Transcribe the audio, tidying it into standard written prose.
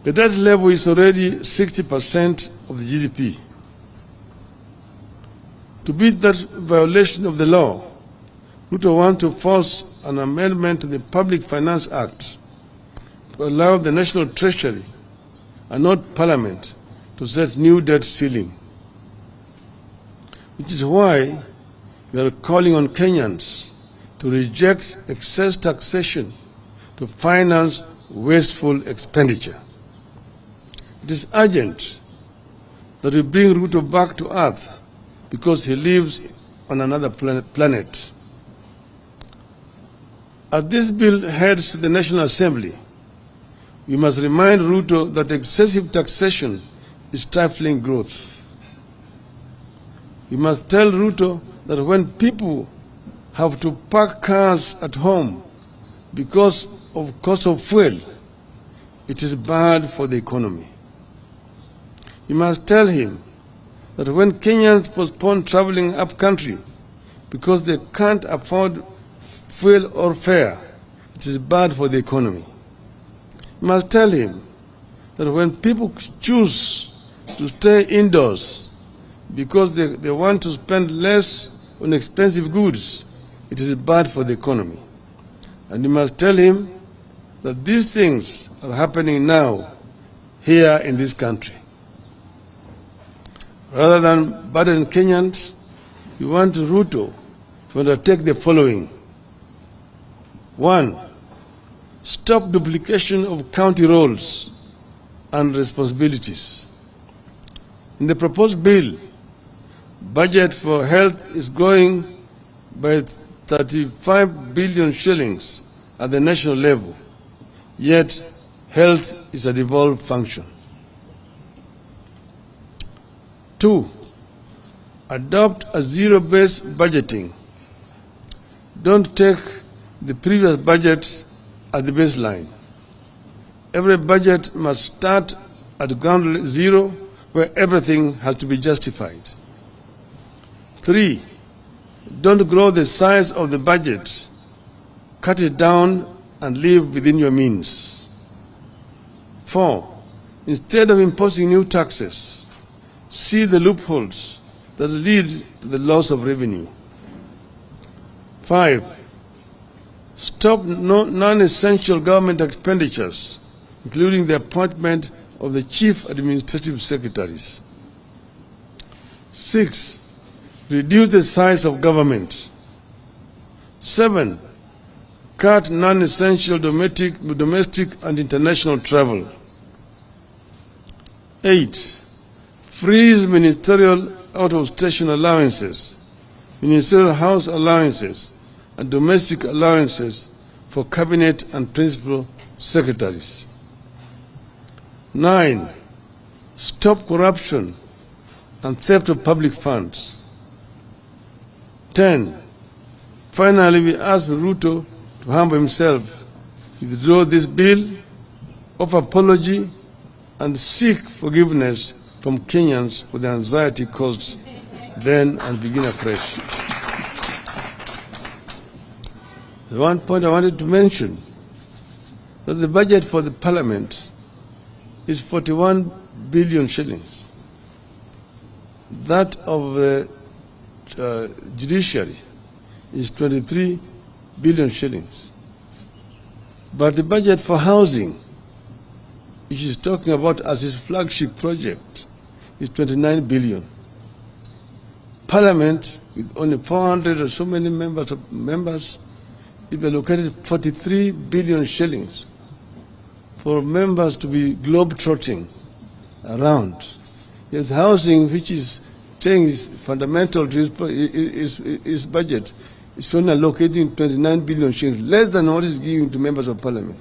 The debt level is already 60% of the GDP. To beat that violation of the law, Ruto wants to force an amendment to the Public Finance Act to allow the National Treasury and not Parliament to set new debt ceiling. Which is why we are calling on Kenyans to reject excess taxation to finance wasteful expenditure. It is urgent that we bring Ruto back to earth because he lives on another planet. As this bill heads to the National Assembly, we must remind Ruto that excessive taxation is stifling growth. We must tell Ruto that when people have to park cars at home because of cost of fuel, it is bad for the economy. You must tell him that when Kenyans postpone traveling up country because they can't afford fuel or fare, it is bad for the economy. You must tell him that when people choose to stay indoors because they want to spend less on expensive goods, it is bad for the economy. And you must tell him that these things are happening now here in this country. Rather than burden Kenyans, we want Ruto to undertake the following. 1. Stop duplication of county roles and responsibilities. In the proposed bill, budget for health is growing by 35 billion shillings at the national level, yet health is a devolved function. 2. Adopt a zero-based budgeting. Don't take the previous budget as the baseline. Every budget must start at ground zero, where everything has to be justified. 3. Don't grow the size of the budget. Cut it down and live within your means. 4. Instead of imposing new taxes, see the loopholes that lead to the loss of revenue. 5. Stop non-essential government expenditures, including the appointment of the chief administrative secretaries. 6. Reduce the size of government. 7. Cut non-essential domestic and international travel. 8. Freeze ministerial out-of-station allowances, ministerial house allowances, and domestic allowances for cabinet and principal secretaries. 9. Stop corruption and theft of public funds. 10. Finally, we ask Ruto to humble himself, withdraw this bill, offer apology, and seek forgiveness from Kenyans for the anxiety caused then, and begin afresh. The one point I wanted to mention, that the budget for the parliament is 41 billion shillings. That of the judiciary is 23 billion shillings. But the budget for housing, which is talking about as his flagship project, is 29 billion. Parliament, with only 400 or so many members, it allocated 43 billion shillings for members to be globe-trotting around. Yet housing, which is saying is fundamental to his budget, is only allocating 29 billion shillings, less than what is given to members of Parliament.